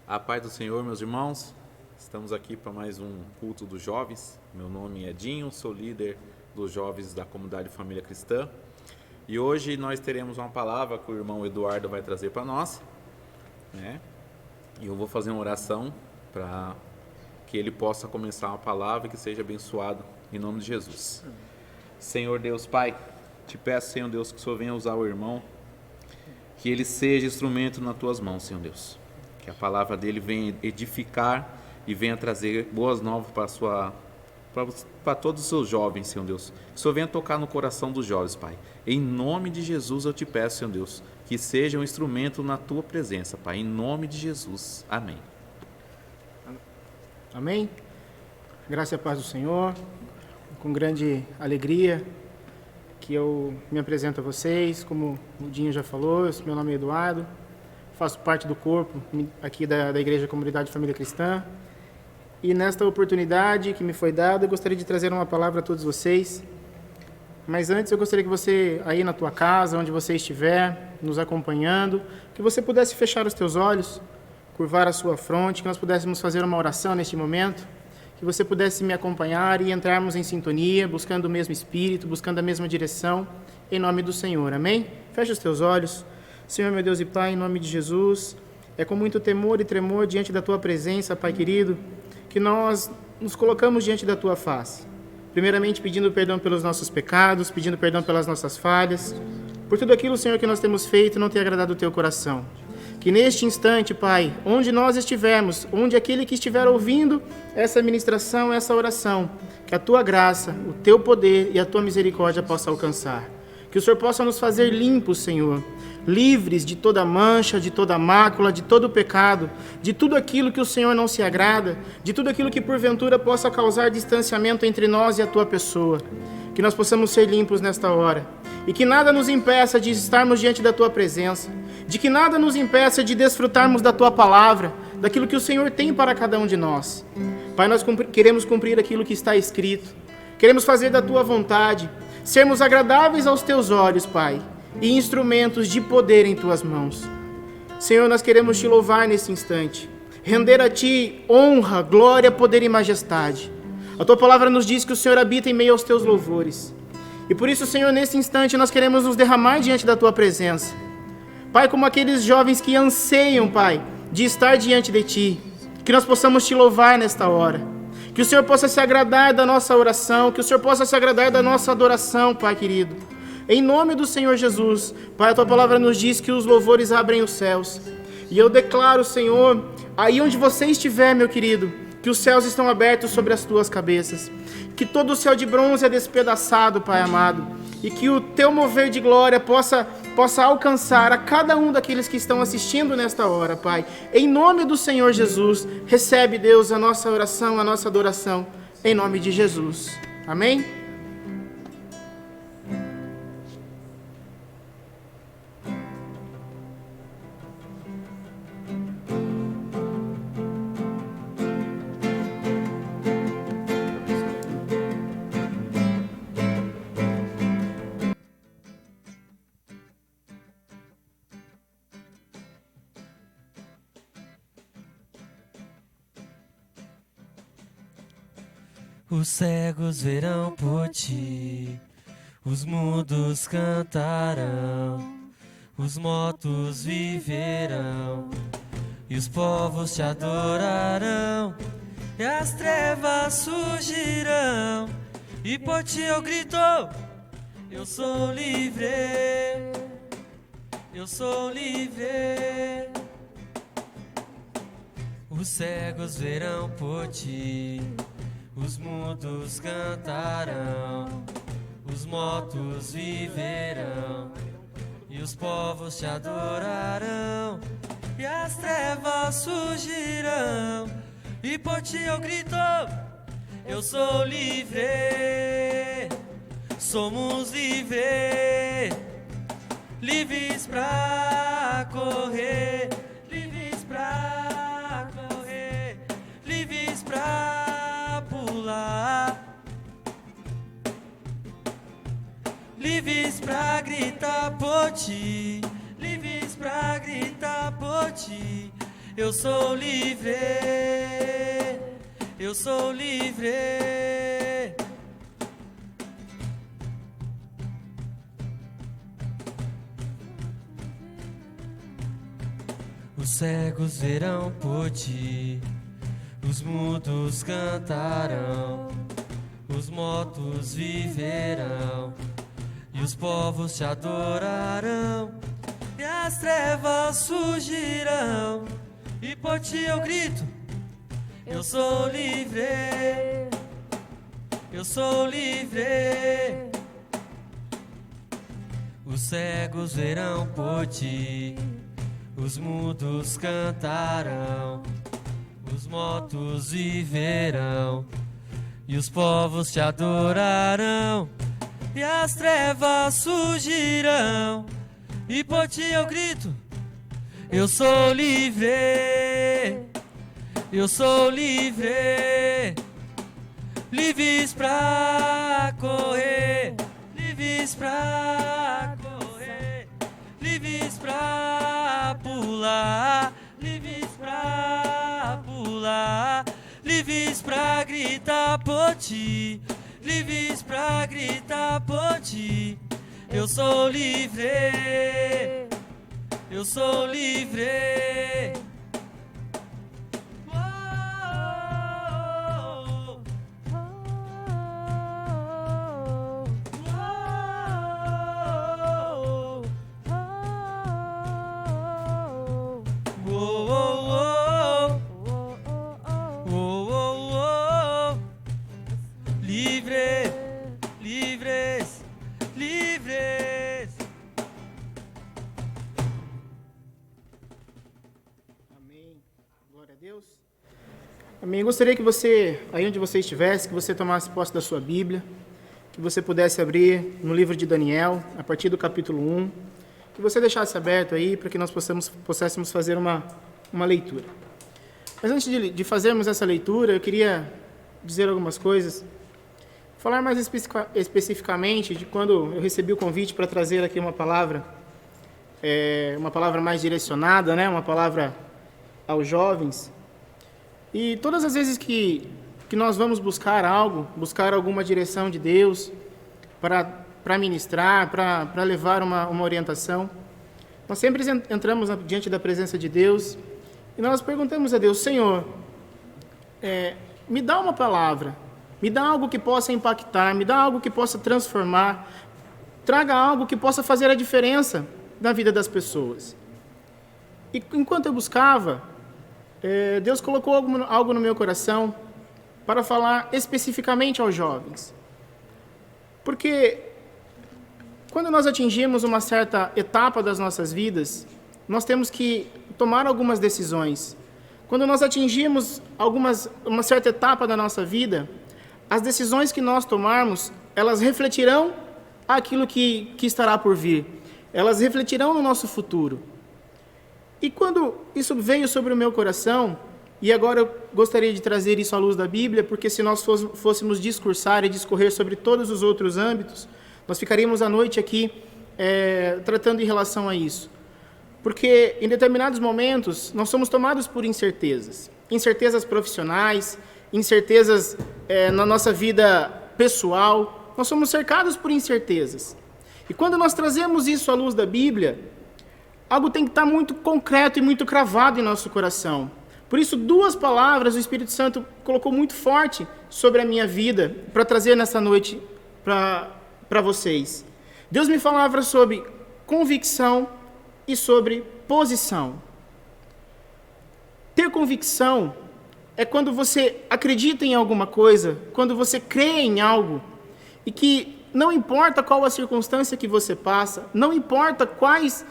A paz do Senhor, meus irmãos. Estamos aqui para mais um culto dos jovens. Meu nome é Dinho, sou líder dos jovens da comunidade Família Cristã. E hoje nós teremos uma palavra que o irmão Eduardo vai trazer para nós, né? E eu vou fazer uma oração para que ele possa começar uma palavra e que seja abençoado em nome de Jesus. Senhor Deus Pai, te peço, Senhor Deus, que o Senhor venha usar o irmão, que ele seja instrumento nas tuas mãos, Senhor Deus. Que a palavra dele venha edificar e venha trazer boas novas para todos os seus jovens, Senhor Deus. Que o Senhor venha tocar no coração dos jovens, Pai. Em nome de Jesus eu te peço, Senhor Deus, que seja um instrumento na tua presença, Pai. Em nome de Jesus. Amém. Amém? Graça e a paz do Senhor. Com grande alegria que eu me apresento a vocês. Como o Dinho já falou, meu nome é Eduardo. Faço parte do corpo aqui da Igreja Comunidade Família Cristã. E nesta oportunidade que me foi dada, eu gostaria de trazer uma palavra a todos vocês. Mas antes eu gostaria que você, aí na tua casa, onde você estiver, nos acompanhando, que você pudesse fechar os teus olhos, curvar a sua fronte, que nós pudéssemos fazer uma oração neste momento, que você pudesse me acompanhar e entrarmos em sintonia, buscando o mesmo Espírito, buscando a mesma direção, em nome do Senhor. Amém? Feche os teus olhos. Senhor, meu Deus e Pai, em nome de Jesus, é com muito temor e tremor diante da Tua presença, Pai querido, que nós nos colocamos diante da Tua face. Primeiramente pedindo perdão pelos nossos pecados, pedindo perdão pelas nossas falhas, por tudo aquilo, Senhor, que nós temos feito e não tem agradado o Teu coração. Que neste instante, Pai, onde nós estivermos, onde aquele que estiver ouvindo essa ministração, essa oração, que a Tua graça, o Teu poder e a Tua misericórdia possa alcançar. Que o Senhor possa nos fazer limpos, Senhor, livres de toda mancha, de toda mácula, de todo pecado, de tudo aquilo que o Senhor não se agrada, de tudo aquilo que porventura possa causar distanciamento entre nós e a Tua pessoa. Que nós possamos ser limpos nesta hora e que nada nos impeça de estarmos diante da Tua presença, de que nada nos impeça de desfrutarmos da Tua palavra, daquilo que o Senhor tem para cada um de nós. Pai, nós queremos cumprir aquilo que está escrito, queremos fazer da Tua vontade, sermos agradáveis aos Teus olhos, Pai, e instrumentos de poder em Tuas mãos. Senhor, nós queremos Te louvar nesse instante, render a Ti honra, glória, poder e majestade. A Tua palavra nos diz que o Senhor habita em meio aos Teus louvores. E por isso, Senhor, nesse instante nós queremos nos derramar diante da Tua presença. Pai, como aqueles jovens que anseiam, Pai, de estar diante de Ti, que nós possamos Te louvar nesta hora. Que o Senhor possa se agradar da nossa oração, que o Senhor possa se agradar da nossa adoração, Pai querido. Em nome do Senhor Jesus, Pai, a Tua palavra nos diz que os louvores abrem os céus. E eu declaro, Senhor, aí onde você estiver, meu querido, que os céus estão abertos sobre as Tuas cabeças. Que todo o céu de bronze é despedaçado, Pai amado. E que o Teu mover de glória possa alcançar a cada um daqueles que estão assistindo nesta hora, Pai. Em nome do Senhor Jesus, recebe, Deus, a nossa oração, a nossa adoração, em nome de Jesus. Amém? Os cegos verão por Ti, os mudos cantarão, os mortos viverão, e os povos Te adorarão, e as trevas surgirão, e por Ti eu grito, eu sou livre, eu sou livre. Os cegos verão por Ti, os mudos cantarão, os mortos viverão, e os povos Te adorarão, e as trevas surgirão, e por Ti eu grito, eu sou livre, somos livres, livres pra correr, livres pra correr, livres pra pular, livres pra gritar por Ti, livres pra gritar por Ti, Eu sou livre, eu sou livre. Os cegos verão por ti, os mudos cantarão, os mortos viverão, e os povos te adorarão, e as trevas fugirão, e por ti eu grito, eu sou livre, eu sou livre. Os cegos verão por ti, os mudos cantarão, os mortos viverão, e os povos te adorarão, e as trevas fugirão, e por ti eu grito, eu sou livre, eu sou livre. Livres pra correr, livres pra correr, livres pra pular, livres pra pular, livres pra gritar por ti, livres pra gritar por ti. Eu sou livre, eu sou livre. Amém. Gostaria que você, aí onde você estivesse, que você tomasse posse da sua Bíblia, que você pudesse abrir no livro de Daniel, a partir do capítulo 1, que você deixasse aberto aí para que nós pudéssemos fazer uma leitura. Mas antes de fazermos essa leitura, eu queria dizer algumas coisas, falar mais especificamente de quando eu recebi o convite para trazer aqui uma palavra mais direcionada, né? Uma palavra aos jovens. E todas as vezes que nós vamos buscar algo, buscar alguma direção de Deus para ministrar, para levar uma orientação, nós sempre entramos diante da presença de Deus e nós perguntamos a Deus: Senhor, me dá uma palavra, me dá algo que possa impactar, me dá algo que possa transformar, traga algo que possa fazer a diferença na vida das pessoas. E enquanto eu buscava, Deus colocou algo no meu coração para falar especificamente aos jovens. Porque quando nós atingimos uma certa etapa das nossas vidas, nós temos que tomar algumas decisões. Quando nós atingimos uma certa etapa da nossa vida, as decisões que nós tomarmos, elas refletirão aquilo que estará por vir. Elas refletirão no nosso futuro. E quando isso veio sobre o meu coração, e agora eu gostaria de trazer isso à luz da Bíblia, porque se nós fôssemos discursar e discorrer sobre todos os outros âmbitos, nós ficaríamos a noite aqui tratando em relação a isso. Porque em determinados momentos nós somos tomados por incertezas. Incertezas profissionais, incertezas na nossa vida pessoal. Nós somos cercados por incertezas. E quando nós trazemos isso à luz da Bíblia, algo tem que estar muito concreto e muito cravado em nosso coração. Por isso, 2 palavras o Espírito Santo colocou muito forte sobre a minha vida para trazer nessa noite para vocês. Deus me falava sobre convicção e sobre posição. Ter convicção é quando você acredita em alguma coisa, quando você crê em algo, e que não importa qual a circunstância que você passa, não importa quais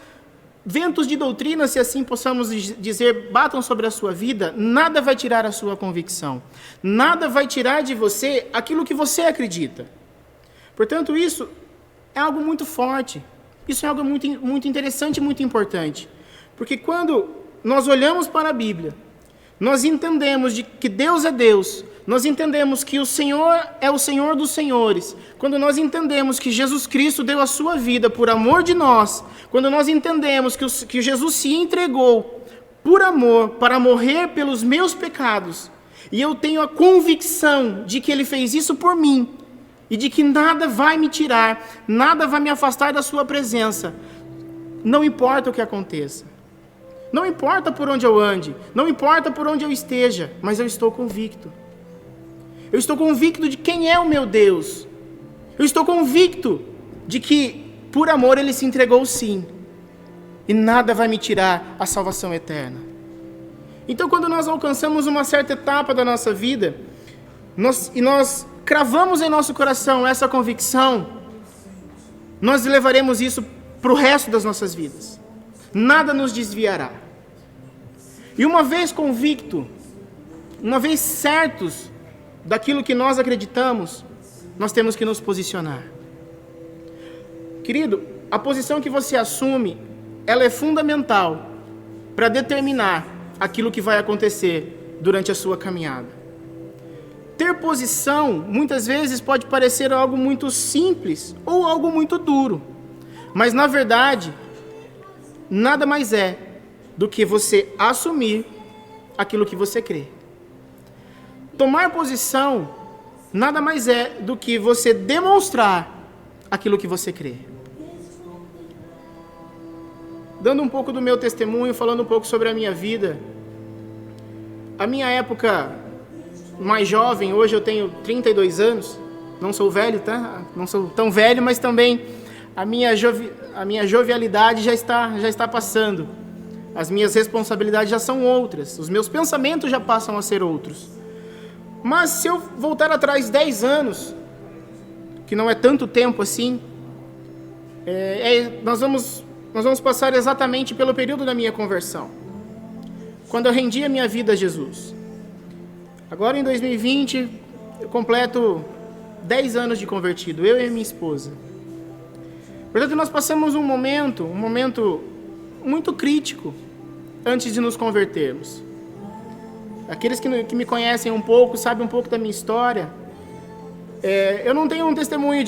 ventos de doutrina, se assim possamos dizer, batam sobre a sua vida, nada vai tirar a sua convicção. Nada vai tirar de você aquilo que você acredita. Portanto, isso é algo muito forte. Isso é algo muito, muito interessante e muito importante. Porque quando nós olhamos para a Bíblia, nós entendemos que Deus é Deus, nós entendemos que o Senhor é o Senhor dos senhores, quando nós entendemos que Jesus Cristo deu a sua vida por amor de nós, quando nós entendemos que Jesus se entregou por amor, para morrer pelos meus pecados, e eu tenho a convicção de que Ele fez isso por mim, e de que nada vai me tirar, nada vai me afastar da sua presença, não importa o que aconteça, não importa por onde eu ande, não importa por onde eu esteja, mas eu estou convicto. Eu estou convicto de quem é o meu Deus. Eu estou convicto de que, por amor, Ele se entregou sim, e nada vai me tirar a salvação eterna. Então, quando nós alcançamos uma certa etapa da nossa vida, nós cravamos em nosso coração essa convicção, nós levaremos isso para o resto das nossas vidas. Nada nos desviará. E uma vez convicto, uma vez certos daquilo que nós acreditamos, nós temos que nos posicionar. Querido, a posição que você assume, ela é fundamental para determinar aquilo que vai acontecer durante a sua caminhada. Ter posição, muitas vezes, pode parecer algo muito simples ou algo muito duro, mas, na verdade, nada mais é do que você assumir aquilo que você crê. Tomar posição nada mais é do que você demonstrar aquilo que você crê. Dando um pouco do meu testemunho, falando um pouco sobre a minha vida. A minha época mais jovem, hoje eu tenho 32 anos, não sou velho, tá? Não sou tão velho, mas também a minha jovialidade já está passando. As minhas responsabilidades já são outras, os meus pensamentos já passam a ser outros. Mas se eu voltar atrás 10 anos, que não é tanto tempo assim, nós vamos passar exatamente pelo período da minha conversão, quando eu rendi a minha vida a Jesus. Agora em 2020, eu completo 10 anos de convertido, eu e minha esposa. Portanto, nós passamos um momento muito crítico antes de nos convertermos. Aqueles que me conhecem um pouco, sabem um pouco da minha história. Eu não tenho um testemunho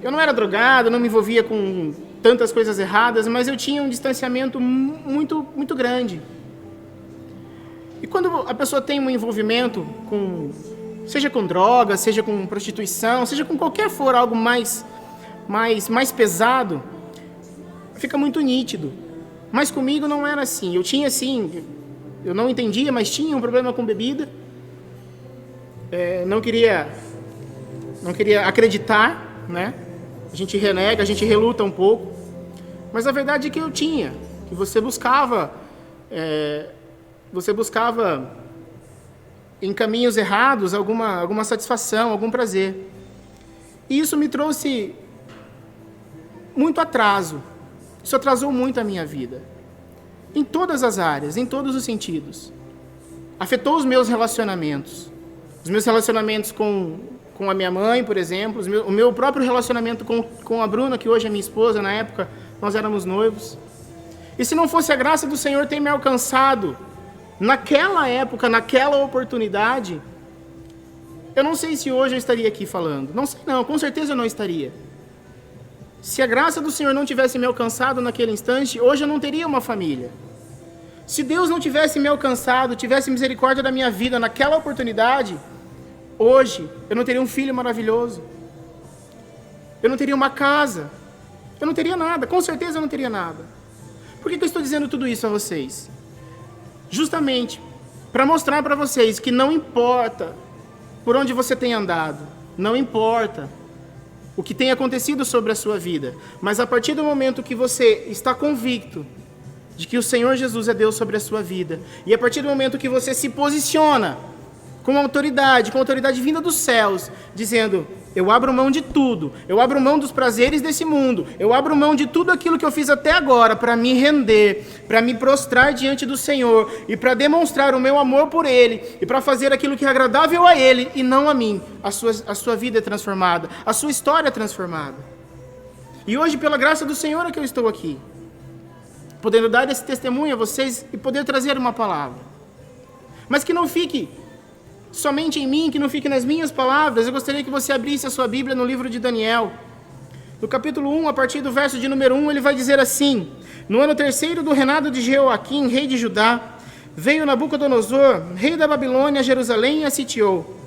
eu não era drogado, não me envolvia com tantas coisas erradas, mas eu tinha um distanciamento muito, muito grande. E quando a pessoa tem um envolvimento seja com droga, seja com prostituição, seja com qualquer for algo mais pesado, fica muito nítido. Mas comigo não era assim. Eu tinha assim, eu não entendia, mas tinha um problema com bebida. Não queria acreditar, né? A gente renega, a gente reluta um pouco. Mas a verdade é que eu tinha, que você buscava em caminhos errados alguma satisfação, algum prazer. E isso me trouxe muito atraso. Isso atrasou muito a minha vida. Em todas as áreas, em todos os sentidos. Afetou os meus relacionamentos. Os meus relacionamentos com a minha mãe, por exemplo. O meu próprio relacionamento com a Bruna, que hoje é minha esposa. Na época, nós éramos noivos. E se não fosse a graça do Senhor ter me alcançado naquela época, naquela oportunidade, eu não sei se hoje eu estaria aqui falando. Não sei não, com certeza eu não estaria. Se a graça do Senhor não tivesse me alcançado naquele instante, hoje eu não teria uma família. Se Deus não tivesse me alcançado, tivesse misericórdia da minha vida naquela oportunidade, hoje eu não teria um filho maravilhoso. Eu não teria uma casa. Eu não teria nada, com certeza eu não teria nada. Por que eu estou dizendo tudo isso a vocês? Justamente para mostrar para vocês que não importa por onde você tem andado, não importa o que tem acontecido sobre a sua vida, mas a partir do momento que você está convicto de que o Senhor Jesus é Deus sobre a sua vida, e a partir do momento que você se posiciona com autoridade vinda dos céus, dizendo: eu abro mão de tudo, eu abro mão dos prazeres desse mundo, eu abro mão de tudo aquilo que eu fiz até agora para me render, para me prostrar diante do Senhor e para demonstrar o meu amor por Ele e para fazer aquilo que é agradável a Ele e não a mim. A sua vida é transformada, a sua história é transformada. E hoje, pela graça do Senhor, é que eu estou aqui, podendo dar esse testemunho a vocês e poder trazer uma palavra. Mas que não fique somente em mim, que não fique nas minhas palavras. Eu gostaria que você abrisse a sua Bíblia no livro de Daniel. No capítulo 1, a partir do verso de número 1, ele vai dizer assim: no ano 3º do reinado de Jeoaquim, rei de Judá, veio Nabucodonosor, rei da Babilônia, a Jerusalém e a sitiou.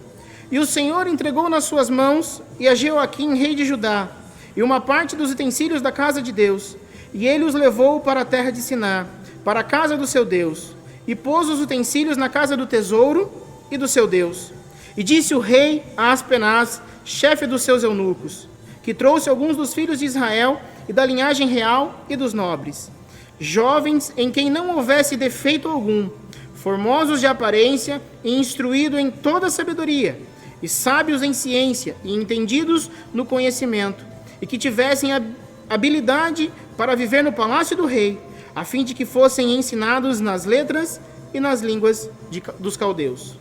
E o Senhor entregou nas suas mãos e a Jeoaquim, rei de Judá, e uma parte dos utensílios da casa de Deus. E ele os levou para a terra de Siná, para a casa do seu Deus, e pôs os utensílios na casa do tesouro e do seu Deus. E disse o rei a Aspenaz, chefe dos seus eunucos, que trouxe alguns dos filhos de Israel e da linhagem real e dos nobres, jovens em quem não houvesse defeito algum, formosos de aparência e instruídos em toda sabedoria, e sábios em ciência e entendidos no conhecimento, e que tivessem habilidade para viver no palácio do rei, a fim de que fossem ensinados nas letras e nas línguas dos caldeus.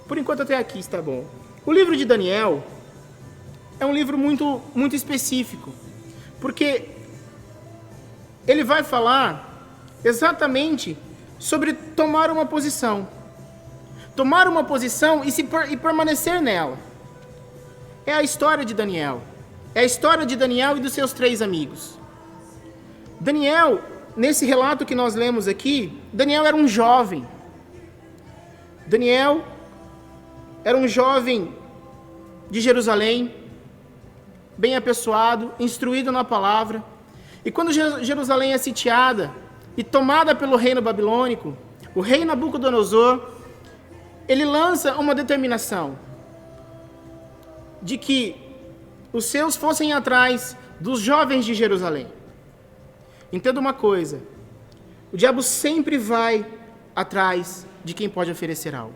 Por enquanto até aqui está bom. O livro de Daniel é um livro muito, muito específico, porque ele vai falar exatamente sobre tomar uma posição. Tomar uma posição e permanecer nela. É a história de Daniel. É a história de Daniel e dos seus 3 amigos. Daniel, nesse relato que nós lemos aqui, Daniel era um jovem. Daniel era um jovem de Jerusalém, bem apessoado, instruído na palavra. E quando Jerusalém é sitiada e tomada pelo reino babilônico, o rei Nabucodonosor, ele lança uma determinação de que os seus fossem atrás dos jovens de Jerusalém. Entenda uma coisa, o diabo sempre vai atrás de quem pode oferecer algo.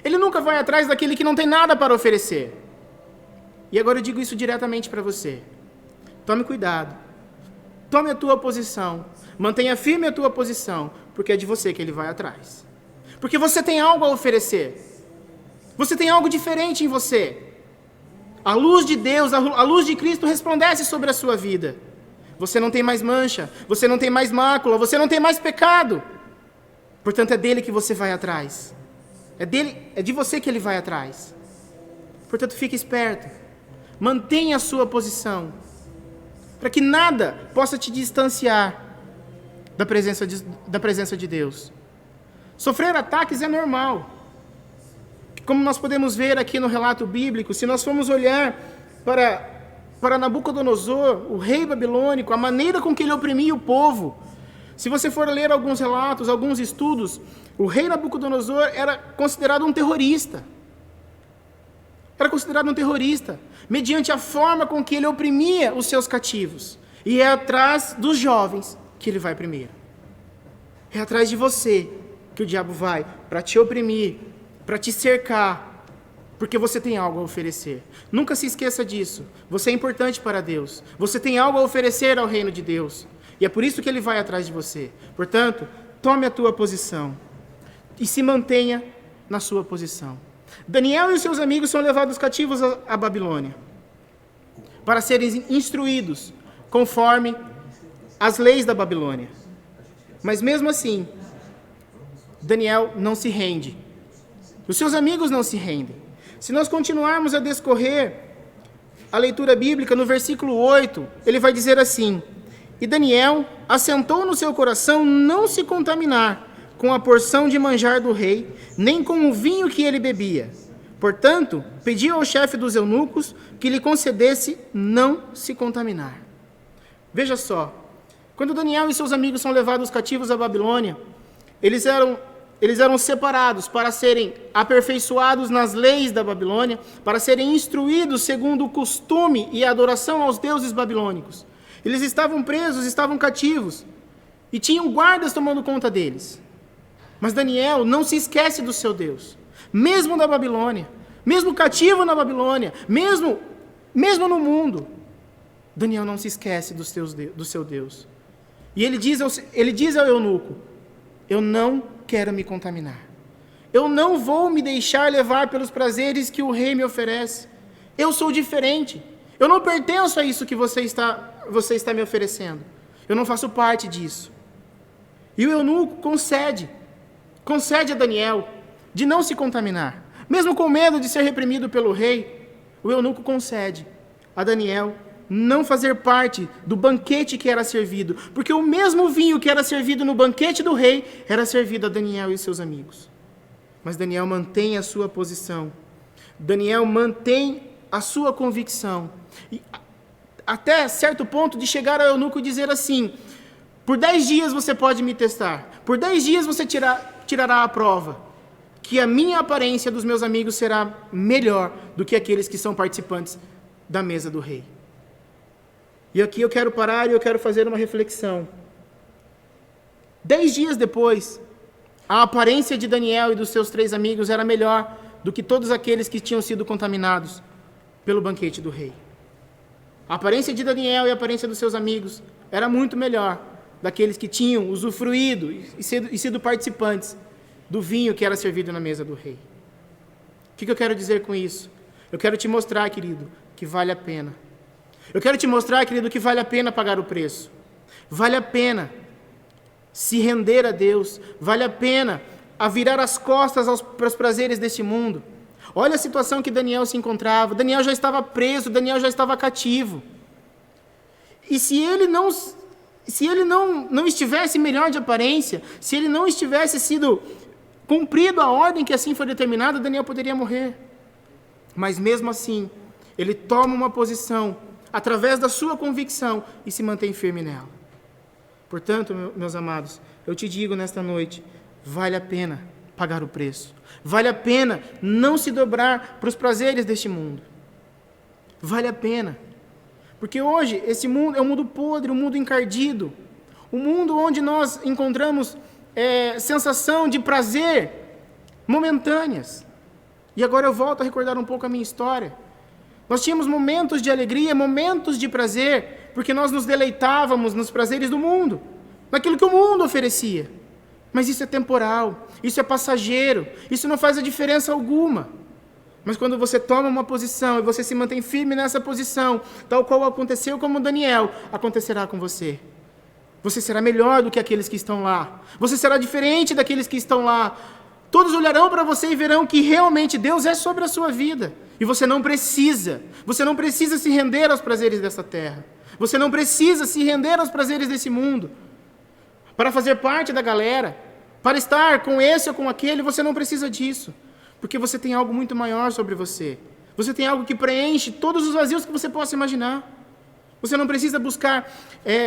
Ele nunca vai atrás daquele que não tem nada para oferecer. E agora eu digo isso diretamente para você. Tome cuidado. Tome a tua posição. Mantenha firme a tua posição, porque é de você que ele vai atrás. Porque você tem algo a oferecer. Você tem algo diferente em você. A luz de Deus, a luz de Cristo resplandece sobre a sua vida. Você não tem mais mancha, você não tem mais mácula, você não tem mais pecado. Portanto, é dele que você vai atrás. É de você que ele vai atrás. Portanto, fique esperto. Mantenha a sua posição, para que nada possa te distanciar da presença de Deus. Sofrer ataques é normal. Como nós podemos ver aqui no relato bíblico, se nós formos olhar para Nabucodonosor, o rei babilônico, a maneira com que ele oprimia o povo, se você for ler alguns relatos, alguns estudos, o rei Nabucodonosor era considerado um terrorista. Era considerado um terrorista, mediante a forma com que ele oprimia os seus cativos. E é atrás dos jovens que ele vai primeiro. É atrás de você que o diabo vai, para te oprimir, para te cercar, porque você tem algo a oferecer. Nunca se esqueça disso. Você é importante para Deus. Você tem algo a oferecer ao reino de Deus. E é por isso que ele vai atrás de você. Portanto, tome a tua posição e se mantenha na sua posição. Daniel e os seus amigos são levados cativos à Babilônia para serem instruídos conforme as leis da Babilônia. Mas mesmo assim, Daniel não se rende. Os seus amigos não se rendem. Se nós continuarmos a discorrer a leitura bíblica, no versículo 8, ele vai dizer assim: e Daniel assentou no seu coração não se contaminar com a porção de manjar do rei, nem com o vinho que ele bebia. Portanto, pediu ao chefe dos eunucos que lhe concedesse não se contaminar. Veja só, quando Daniel e seus amigos são levados cativos à Babilônia, eles eram separados para serem aperfeiçoados nas leis da Babilônia, para serem instruídos segundo o costume e a adoração aos deuses babilônicos. Eles estavam presos, estavam cativos, e tinham guardas tomando conta deles. Mas Daniel não se esquece do seu Deus, mesmo na Babilônia, mesmo cativo na Babilônia, mesmo no mundo. Daniel não se esquece do seu Deus. E ele diz ao eunuco: eu não quero me contaminar. Eu não vou me deixar levar pelos prazeres que o rei me oferece. Eu sou diferente. Eu não pertenço a isso que você está me oferecendo. Eu não faço parte disso. E o eunuco concede a Daniel de não se contaminar. Mesmo com medo de ser reprimido pelo rei, o eunuco concede a Daniel não fazer parte do banquete que era servido, porque o mesmo vinho que era servido no banquete do rei era servido a Daniel e seus amigos. Mas Daniel mantém a sua posição, Daniel mantém a sua convicção, e até certo ponto de chegar ao eunuco e dizer assim: por 10 dias você pode me testar, por 10 dias você tirará a prova, que a minha aparência dos meus amigos será melhor do que aqueles que são participantes da mesa do rei. E aqui eu quero parar e eu quero fazer uma reflexão. 10 dias depois, a aparência de Daniel e dos seus 3 amigos era melhor do que todos aqueles que tinham sido contaminados pelo banquete do rei. A aparência de Daniel e a aparência dos seus amigos era muito melhor daqueles que tinham usufruído e sido participantes do vinho que era servido na mesa do rei. O que eu quero dizer com isso? Eu quero te mostrar, querido, que vale a pena. Eu quero te mostrar, querido, que vale a pena pagar o preço. Vale a pena se render a Deus. Vale a pena a virar as costas para os prazeres deste mundo. Olha a situação que Daniel se encontrava. Daniel já estava preso, Daniel já estava cativo. E se ele não estivesse melhor de aparência, se ele não estivesse sido cumprido a ordem que assim foi determinada, Daniel poderia morrer. Mas mesmo assim, ele toma uma posição através da sua convicção e se mantém firme nela. Portanto, meus amados, eu te digo nesta noite, vale a pena pagar o preço. Vale a pena não se dobrar para os prazeres deste mundo. Vale a pena. Porque hoje, esse mundo é um mundo podre, um mundo encardido. Um mundo onde nós encontramos sensação de prazer momentâneas. E agora eu volto a recordar um pouco a minha história. Nós tínhamos momentos de alegria, momentos de prazer, porque nós nos deleitávamos nos prazeres do mundo, naquilo que o mundo oferecia. Mas isso é temporal, isso é passageiro, isso não faz a diferença alguma. Mas quando você toma uma posição e você se mantém firme nessa posição, tal qual aconteceu com Daniel, acontecerá com você. Você será melhor do que aqueles que estão lá. Você será diferente daqueles que estão lá. Todos olharão para você e verão que realmente Deus é sobre a sua vida. E você não precisa se render aos prazeres dessa terra. Você não precisa se render aos prazeres desse mundo. Para fazer parte da galera, para estar com esse ou com aquele, você não precisa disso. Porque você tem algo muito maior sobre você. Você tem algo que preenche todos os vazios que você possa imaginar. Você não precisa buscar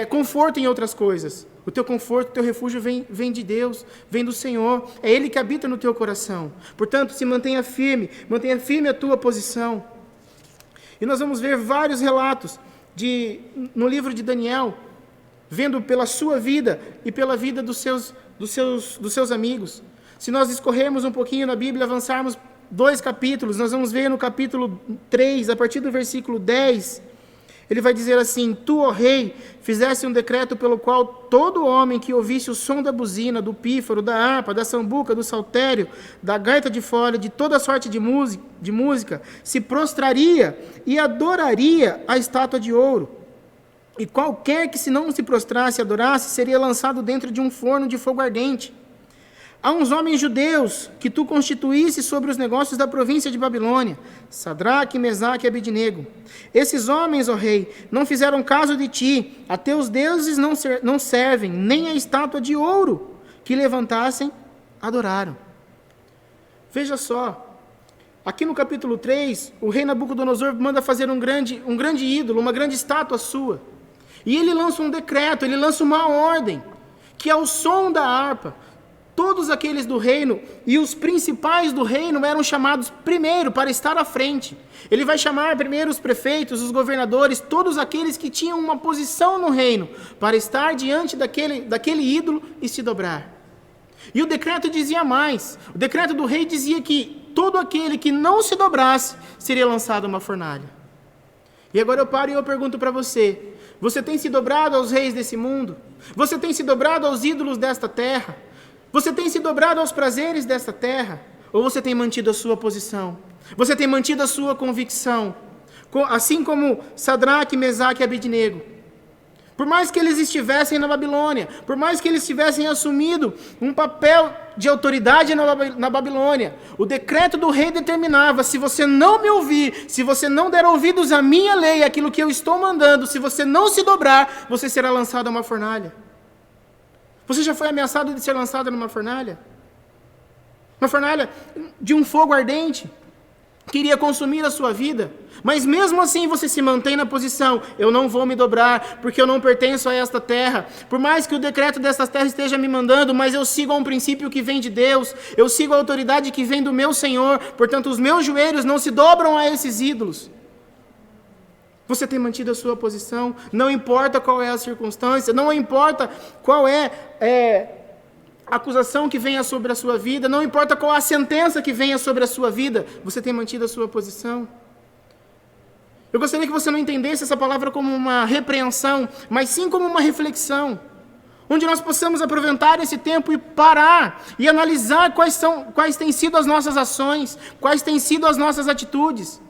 conforto em outras coisas. O teu conforto, o teu refúgio vem de Deus, vem do Senhor. É Ele que habita no teu coração. Portanto, se mantenha firme a tua posição. E nós vamos ver vários relatos no livro de Daniel, vendo pela sua vida e pela vida dos seus amigos. Se nós escorrermos um pouquinho na Bíblia, avançarmos 2 capítulos, nós vamos ver no capítulo 3, a partir do versículo 10, ele vai dizer assim: Tu, ó rei, fizeste um decreto pelo qual todo homem que ouvisse o som da buzina, do pífaro, da harpa, da sambuca, do saltério, da gaita de fora, de toda sorte de música, se prostraria e adoraria a estátua de ouro. E qualquer que se não se prostrasse e adorasse, seria lançado dentro de um forno de fogo ardente. Há uns homens judeus que tu constituísse sobre os negócios da província de Babilônia, Sadraque, Mesaque e Abednego. Esses homens, ó rei, não fizeram caso de ti, a teus deuses não servem, nem a estátua de ouro que levantassem, adoraram. Veja só, aqui no capítulo 3, o rei Nabucodonosor manda fazer um grande ídolo, uma grande estátua sua. E ele lança um decreto, ele lança uma ordem, que ao som da harpa, todos aqueles do reino e os principais do reino eram chamados primeiro para estar à frente. Ele vai chamar primeiro os prefeitos, os governadores, todos aqueles que tinham uma posição no reino, para estar diante daquele ídolo e se dobrar. E o decreto dizia mais. O decreto do rei dizia que todo aquele que não se dobrasse seria lançado a uma fornalha. E agora eu paro e eu pergunto para você: você tem se dobrado aos reis desse mundo? Você tem se dobrado aos ídolos desta terra? Você tem se dobrado aos prazeres desta terra? Ou você tem mantido a sua posição? Você tem mantido a sua convicção? Assim como Sadraque, Mesaque e Abednego. Por mais que eles estivessem na Babilônia, por mais que eles tivessem assumido um papel de autoridade na Babilônia. O decreto do rei determinava: se você não me ouvir, se você não der ouvidos à minha lei, aquilo que eu estou mandando, se você não se dobrar, você será lançado a uma fornalha. Você já foi ameaçado de ser lançado numa fornalha? Uma fornalha de um fogo ardente, que iria consumir a sua vida. Mas mesmo assim você se mantém na posição: eu não vou me dobrar, porque eu não pertenço a esta terra. Por mais que o decreto desta terra esteja me mandando, mas eu sigo a um princípio que vem de Deus, eu sigo a autoridade que vem do meu Senhor, portanto os meus joelhos não se dobram a esses ídolos. Você tem mantido a sua posição, não importa qual é a circunstância, não importa qual é a acusação que venha sobre a sua vida, não importa qual a sentença que venha sobre a sua vida, você tem mantido a sua posição. Eu gostaria que você não entendesse essa palavra como uma repreensão, mas sim como uma reflexão, onde nós possamos aproveitar esse tempo e parar e analisar quais têm sido as nossas ações, quais têm sido as nossas atitudes,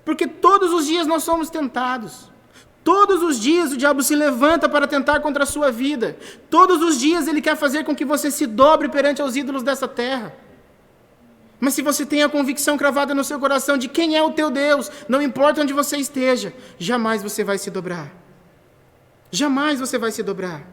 porque todos os dias nós somos tentados. Todos os dias o diabo se levanta para tentar contra a sua vida. Todos os dias ele quer fazer com que você se dobre perante os ídolos dessa terra. Mas se você tem a convicção cravada no seu coração de quem é o teu Deus, não importa onde você esteja, jamais você vai se dobrar. Jamais você vai se dobrar.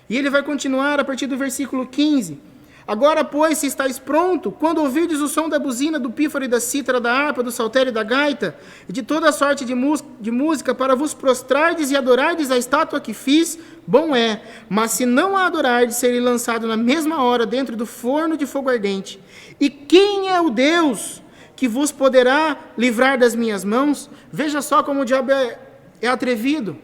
E ele vai continuar a partir do versículo 15. Agora, pois, se estáis pronto, quando ouvirdes o som da buzina, do pífaro e da cítara, da harpa, do saltério e da gaita, e de toda sorte de música, para vos prostrardes e adorardes a estátua que fiz, bom é. Mas se não a adorardes, serei lançado na mesma hora dentro do forno de fogo ardente. E quem é o Deus que vos poderá livrar das minhas mãos? Veja só como o diabo é atrevido.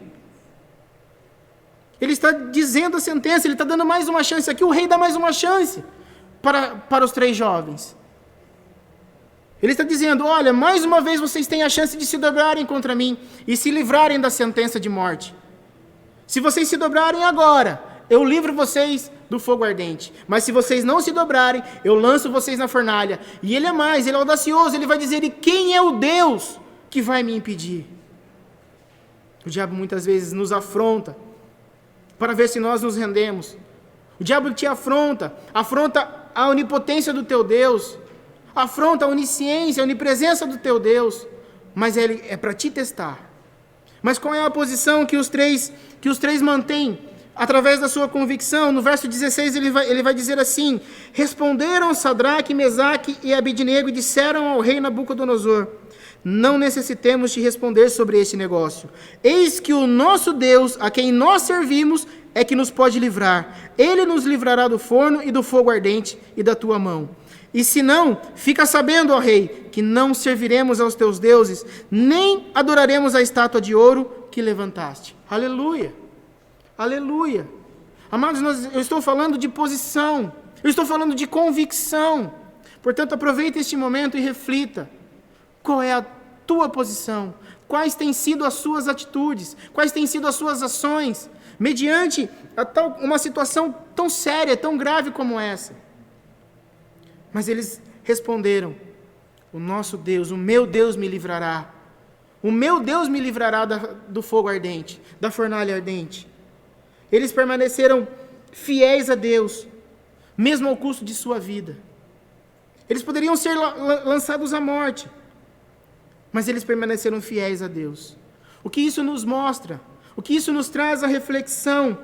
Ele está dizendo a sentença, ele está dando mais uma chance aqui, o rei dá mais uma chance para os 3 jovens. Ele está dizendo: olha, mais uma vez vocês têm a chance de se dobrarem contra mim e se livrarem da sentença de morte. Se vocês se dobrarem agora, eu livro vocês do fogo ardente. Mas se vocês não se dobrarem, eu lanço vocês na fornalha. E ele é audacioso, ele vai dizer: e quem é o Deus que vai me impedir? O diabo muitas vezes nos afronta para ver se nós nos rendemos. O diabo te afronta a onipotência do teu Deus, afronta a onisciência, a onipresença do teu Deus, mas ele é para te testar. Mas qual é a posição que os três mantêm através da sua convicção? No verso 16 ele vai dizer assim: responderam Sadraque, Mesaque e Abidnego e disseram ao rei Nabucodonosor: não necessitemos te responder sobre este negócio. Eis que o nosso Deus, a quem nós servimos, é que nos pode livrar. Ele nos livrará do forno e do fogo ardente e da tua mão. E se não, fica sabendo, ó rei, que não serviremos aos teus deuses, nem adoraremos a estátua de ouro que levantaste. Aleluia! Aleluia! Amados, eu estou falando de posição, eu estou falando de convicção. Portanto, aproveite este momento e reflita. Qual é a tua posição? Quais têm sido as suas atitudes? Quais têm sido as suas ações? Mediante uma situação tão séria, tão grave como essa. Mas eles responderam: o nosso Deus, o meu Deus me livrará. O meu Deus me livrará do fogo ardente, da fornalha ardente. Eles permaneceram fiéis a Deus, mesmo ao custo de sua vida. Eles poderiam ser lançados à morte, mas eles permaneceram fiéis a Deus. O que isso nos mostra? O que isso nos traz a reflexão?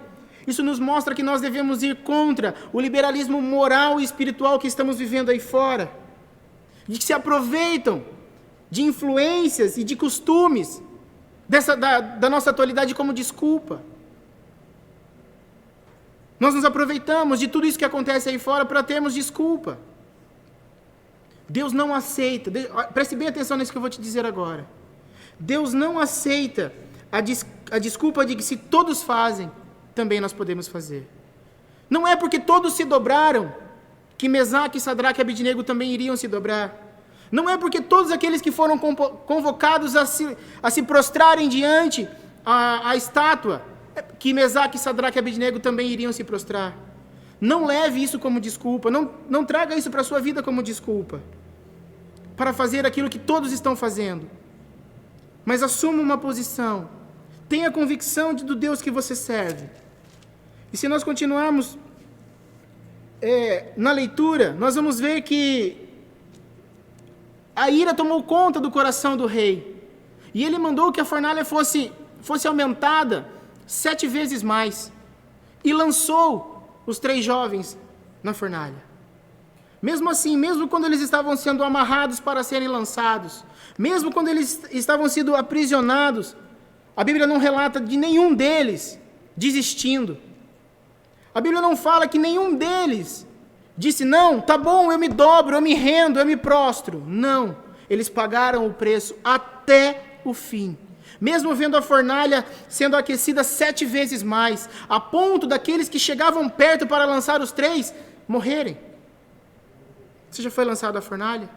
Isso nos mostra que nós devemos ir contra o liberalismo moral e espiritual que estamos vivendo aí fora, de que se aproveitam de influências e de costumes da nossa atualidade como desculpa. Nós nos aproveitamos de tudo isso que acontece aí fora para termos desculpa. Deus não aceita, preste bem atenção nisso que eu vou te dizer agora. Deus não aceita a desculpa de que se todos fazem, também nós podemos fazer. Não é porque todos se dobraram que Mesaque, Sadraque e Abidnego também iriam se dobrar. Não é porque todos aqueles que foram convocados a se prostrarem diante a estátua, que Mesaque, Sadraque e Abidnego também iriam se prostrar. Não leve isso como desculpa, não traga isso para a sua vida como desculpa, para fazer aquilo que todos estão fazendo. Mas assuma uma posição, tenha convicção do Deus que você serve. E se nós continuarmos na leitura, nós vamos ver que a ira tomou conta do coração do rei. E ele mandou que a fornalha fosse aumentada 7 vezes mais. E lançou os 3 jovens na fornalha. Mesmo assim, mesmo quando eles estavam sendo amarrados para serem lançados, mesmo quando eles estavam sendo aprisionados, a Bíblia não relata de nenhum deles desisstindo. A Bíblia não fala que nenhum deles disse, não, tá bom, eu me dobro, eu me rendo, eu me prostro. Não, eles pagaram o preço até o fim. Mesmo vendo a fornalha sendo aquecida 7 vezes mais, a ponto daqueles que chegavam perto para lançar os 3 morrerem. Você já foi lançado à fornalha?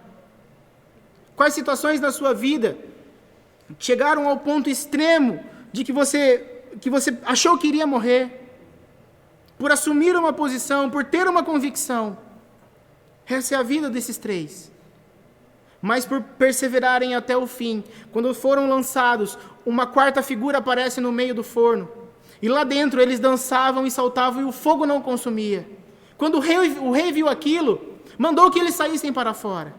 Quais situações na sua vida chegaram ao ponto extremo de que você achou que iria morrer? Por assumir uma posição, por ter uma convicção. Essa é a vida desses 3. Mas por perseverarem até o fim, quando foram lançados, uma 4ª figura aparece no meio do forno. E lá dentro eles dançavam e saltavam e o fogo não consumia. Quando o rei viu aquilo, mandou que eles saíssem para fora.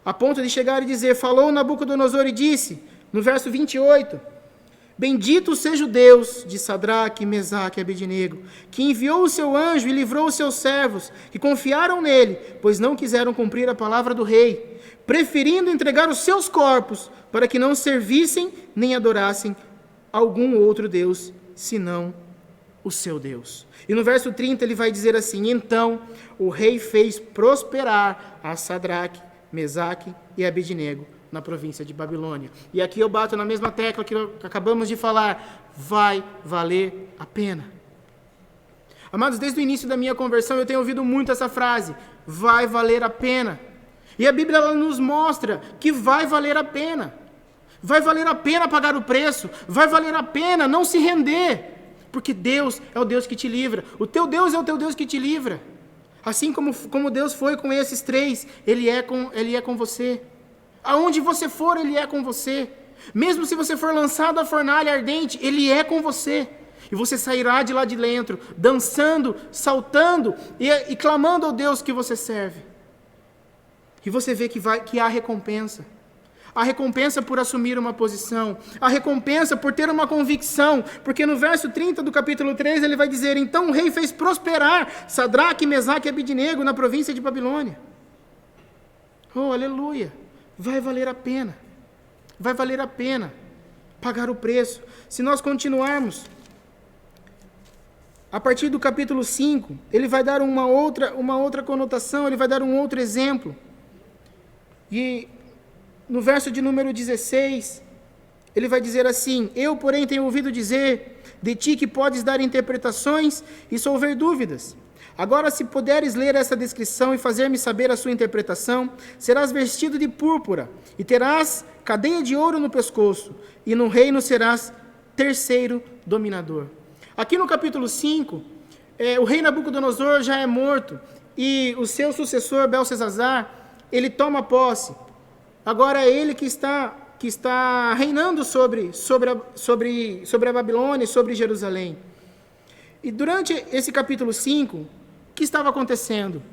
A ponto de chegar e dizer, falou Nabucodonosor e disse, no verso 28, bendito seja o Deus de Sadraque, Mesaque e Abednego, que enviou o seu anjo e livrou os seus servos, que confiaram nele, pois não quiseram cumprir a palavra do rei, preferindo entregar os seus corpos, para que não servissem nem adorassem algum outro Deus, senão o seu Deus. E no verso 30 ele vai dizer assim, então o rei fez prosperar a Sadraque, Mesaque e Abednego na província de Babilônia. E aqui eu bato na mesma tecla que acabamos de falar, vai valer a pena. Amados, desde o início da minha conversão eu tenho ouvido muito essa frase, vai valer a pena. E a Bíblia ela nos mostra que vai valer a pena. Vai valer a pena pagar o preço, vai valer a pena não se render, porque Deus é o Deus que te livra. O teu Deus é o teu Deus que te livra. Assim como Deus foi com esses 3, Ele é com você. Aonde você for, Ele é com você. Mesmo se você for lançado à fornalha ardente, Ele é com você. E você sairá de lá de dentro, dançando, saltando e clamando ao Deus que você serve. E você vê que há recompensa. A recompensa por assumir uma posição, a recompensa por ter uma convicção, porque no verso 30 do capítulo 3 ele vai dizer, então o rei fez prosperar Sadraque, Mesaque e Abednego na província de Babilônia. Oh, aleluia, vai valer a pena pagar o preço. Se nós continuarmos, a partir do capítulo 5, ele vai dar uma outra conotação, ele vai dar um outro exemplo. E no verso de número 16, ele vai dizer assim, eu, porém, tenho ouvido dizer de ti que podes dar interpretações e solver dúvidas. Agora, se puderes ler essa descrição e fazer-me saber a sua interpretação, serás vestido de púrpura e terás cadeia de ouro no pescoço, e no reino serás 3º dominador. Aqui no capítulo 5, o rei Nabucodonosor já é morto, e o seu sucessor, Beltesazar, ele toma posse. Agora é ele que está reinando sobre a Babilônia e sobre Jerusalém. E durante esse capítulo 5, o que estava acontecendo?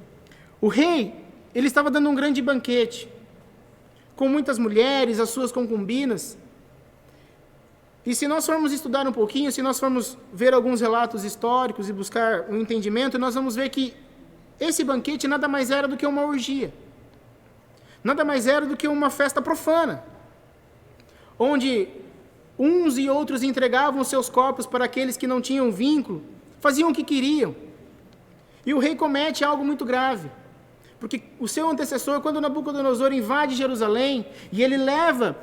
O rei, ele estava dando um grande banquete, com muitas mulheres, as suas concubinas. E se nós formos estudar um pouquinho, se nós formos ver alguns relatos históricos e buscar um entendimento, nós vamos ver que esse banquete nada mais era do que uma orgia. Nada mais era do que uma festa profana, onde uns e outros entregavam seus corpos para aqueles que não tinham vínculo, faziam o que queriam. E o rei comete algo muito grave, porque o seu antecessor, quando Nabucodonosor invade Jerusalém, e ele leva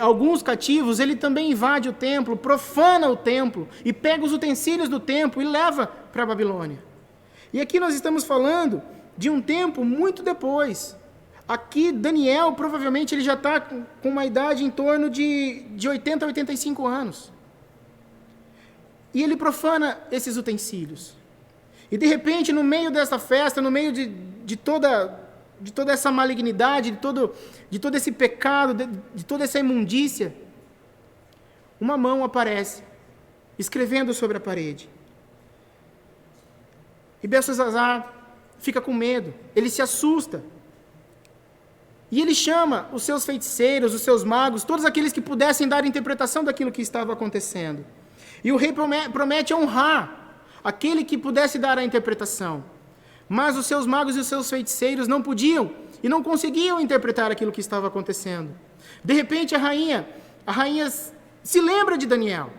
alguns cativos, ele também invade o templo, profana o templo, e pega os utensílios do templo e leva para a Babilônia. E aqui nós estamos falando de um tempo muito depois. Aqui, Daniel, provavelmente, ele já está com uma idade em torno de 80 a 85 anos. E ele profana esses utensílios. E, de repente, no meio dessa festa, no meio de toda essa malignidade, de todo esse pecado, de toda essa imundícia, uma mão aparece, escrevendo sobre a parede. E Belsazar fica com medo, ele se assusta. E ele chama os seus feiticeiros, os seus magos, todos aqueles que pudessem dar interpretação daquilo que estava acontecendo. E o rei promete honrar aquele que pudesse dar a interpretação. Mas os seus magos e os seus feiticeiros não podiam e não conseguiam interpretar aquilo que estava acontecendo. De repente, a rainha se lembra de Daniel.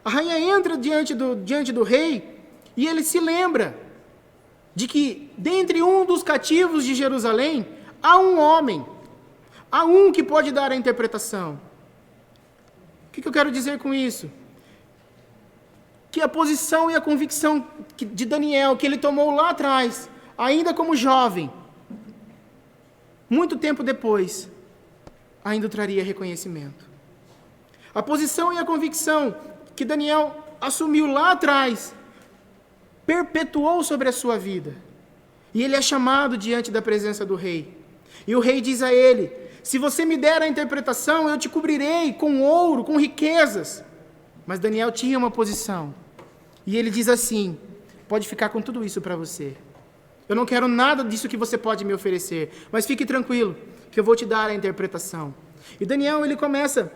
A rainha entra diante do rei e ele se lembra de que, dentre um dos cativos de Jerusalém, há um homem, há um que pode dar a interpretação. O que eu quero dizer com isso? Que a posição e a convicção de Daniel, que ele tomou lá atrás, ainda como jovem, muito tempo depois, ainda traria reconhecimento. A posição e a convicção que Daniel assumiu lá atrás, perpetuou sobre a sua vida. E ele é chamado diante da presença do rei. E o rei diz a ele: se você me der a interpretação, eu te cobrirei com ouro, com riquezas. Mas Daniel tinha uma posição. E ele diz assim: pode ficar com tudo isso para você. Eu não quero nada disso que você pode me oferecer, mas fique tranquilo, que eu vou te dar a interpretação. E Daniel, ele começa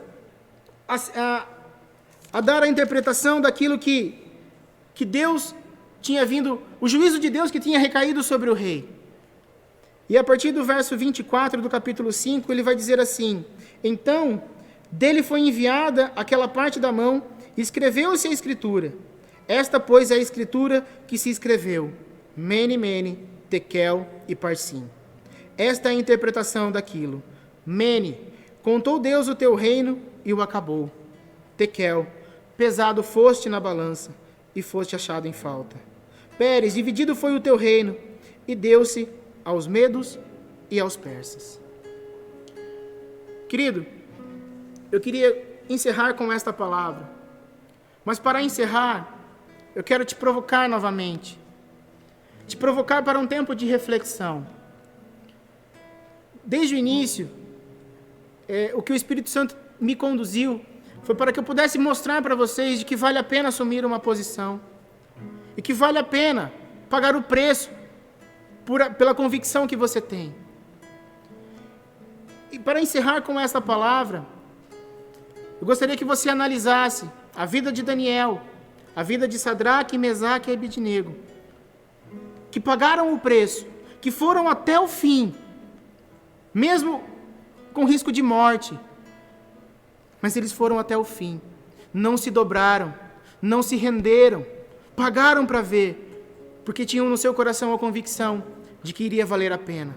a dar a interpretação daquilo que Deus tinha vindo, o juízo de Deus que tinha recaído sobre o rei. E a partir do verso 24 do capítulo 5, ele vai dizer assim: então, dele foi enviada aquela parte da mão, e escreveu-se a escritura. Esta, pois, é a escritura que se escreveu: Mene, Mene, Tekel e Parsim. Esta é a interpretação daquilo. Mene, contou Deus o teu reino e o acabou. Tekel, pesado foste na balança e foste achado em falta. Pérez, dividido foi o teu reino e deu-se aos medos e aos persas. Querido, eu queria encerrar com esta palavra, mas para encerrar, eu quero te provocar novamente, te provocar para um tempo de reflexão. Desde o início, o que o Espírito Santo me conduziu foi para que eu pudesse mostrar para vocês de que vale a pena assumir uma posição e que vale a pena pagar o preço pela convicção que você tem. E para encerrar com esta palavra, eu gostaria que você analisasse a vida de Daniel, a vida de Sadraque, Mesaque e Abednego, que pagaram o preço, que foram até o fim, mesmo com risco de morte, mas eles foram até o fim, não se dobraram, não se renderam, pagaram para ver, porque tinham no seu coração a convicção de que iria valer a pena.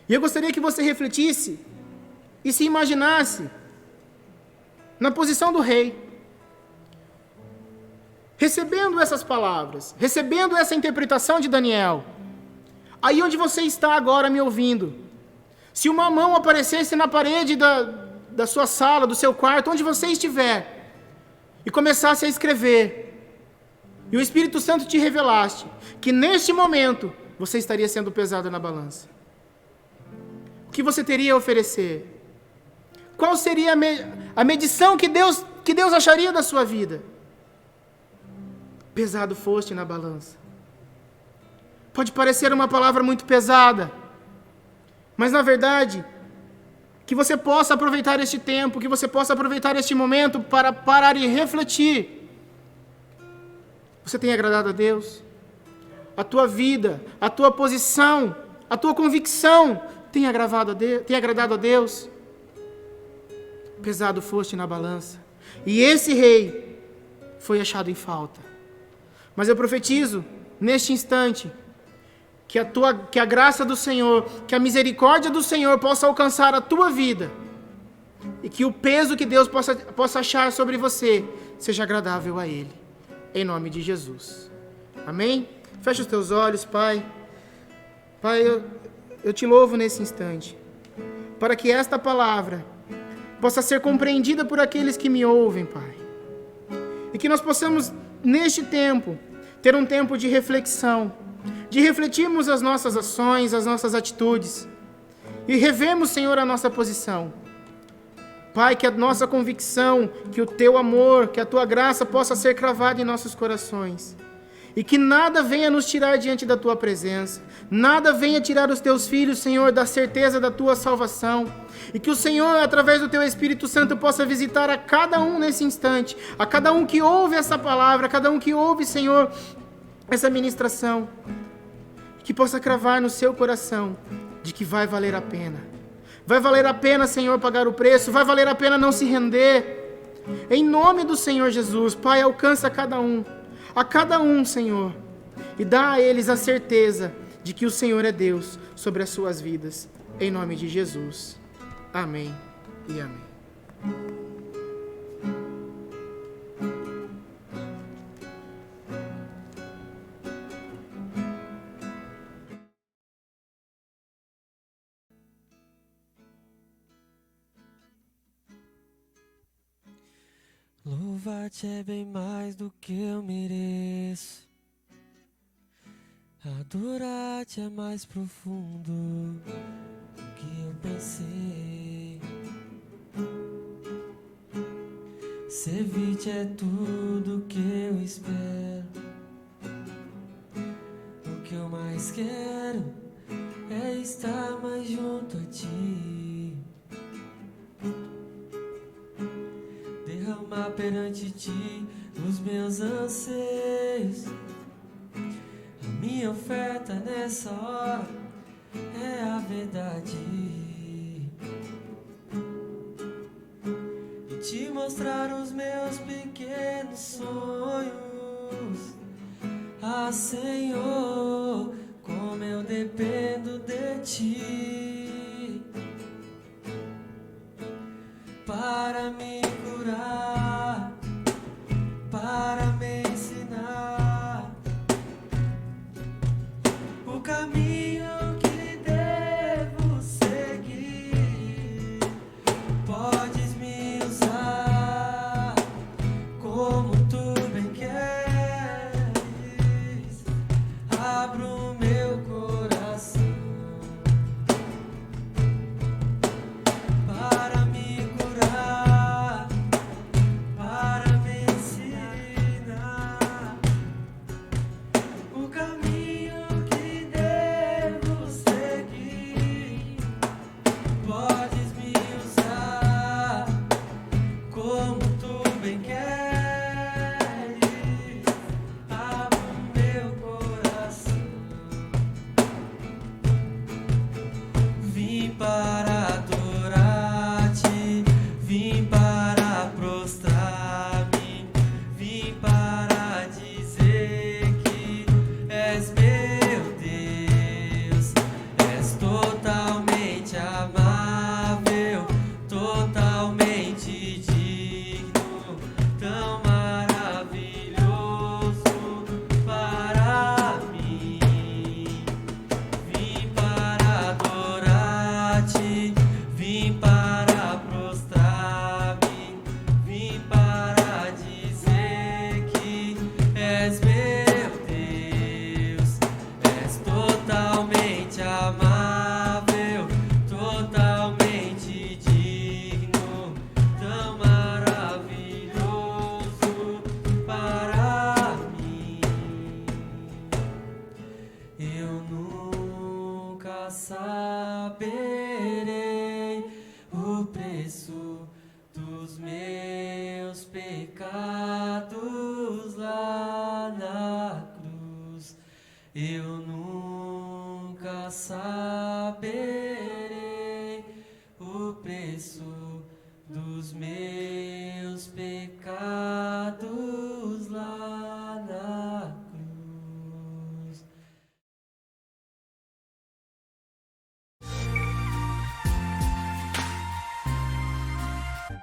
E eu gostaria que você refletisse e se imaginasse na posição do rei, recebendo essas palavras, recebendo essa interpretação de Daniel. Aí onde você está agora me ouvindo, se uma mão aparecesse na parede da sua sala, do seu quarto, onde você estiver, e começasse a escrever, e o Espírito Santo te revelaste que neste momento você estaria sendo pesado na balança, o que você teria a oferecer? Qual seria a medição que Deus acharia da sua vida? Pesado foste na balança. Pode parecer uma palavra muito pesada, mas na verdade, que você possa aproveitar este tempo, que você possa aproveitar este momento para parar e refletir. Você tem agradado a Deus? A tua vida, a tua posição, a tua convicção tem agradado a Deus? Pesado foste na balança. E esse rei foi achado em falta. Mas eu profetizo, neste instante, que a graça do Senhor, que a misericórdia do Senhor possa alcançar a tua vida, e que o peso que Deus possa achar sobre você seja agradável a Ele, em nome de Jesus. Amém? Fecha os teus olhos, Pai. Pai, eu te louvo nesse instante, para que esta palavra possa ser compreendida por aqueles que me ouvem, Pai, e que nós possamos, neste tempo, ter um tempo de reflexão, de refletirmos as nossas ações, as nossas atitudes, e revemos, Senhor, a nossa posição. Pai, que a nossa convicção, que o Teu amor, que a Tua graça possa ser cravada em nossos corações, E que nada venha nos tirar diante da tua presença. Nada venha tirar os teus filhos, Senhor, da certeza da tua salvação. E que o Senhor, através do teu Espírito Santo, possa visitar a cada um nesse instante. A cada um que ouve essa palavra, a cada um que ouve, Senhor, essa ministração. Que possa cravar no seu coração de que vai valer a pena. Vai valer a pena, Senhor, pagar o preço. Vai valer a pena não se render. Em nome do Senhor Jesus, Pai, alcança cada um, Senhor, e dá a eles a certeza de que o Senhor é Deus sobre as suas vidas, em nome de Jesus. Amém e amém. Louvar-te é bem mais do que eu mereço. Adorar-te é mais profundo do que eu pensei. Servir-te é tudo que eu espero. O que eu mais quero é estar mais junto a ti. Derramar perante ti os meus anseios. A minha oferta nessa hora é a verdade. E te mostrar os meus pequenos sonhos. Ah, Senhor, como eu dependo de ti para me curar, para me ensinar o caminho que devo seguir. Podes me usar como tu bem queres. Abro o meu coração para me curar, para me ensinar o caminho que devo seguir. Podes me usar como tu bem queres. Abro o meu coração. Vim para adorar-te, vim para prostrar-me, vim para dizer que és meu Deus, és totalmente amável, totalmente digno, tão maravilhoso para mim. Vim para adorar-te, vim para prostrar-me, vim para dizer que és meu Deus, és totalmente amável, totalmente digno, tão maravilhoso para mim. Eu nunca saberei o preço dos meus pecados lá na cruz. Eu nunca saberei o preço dos meus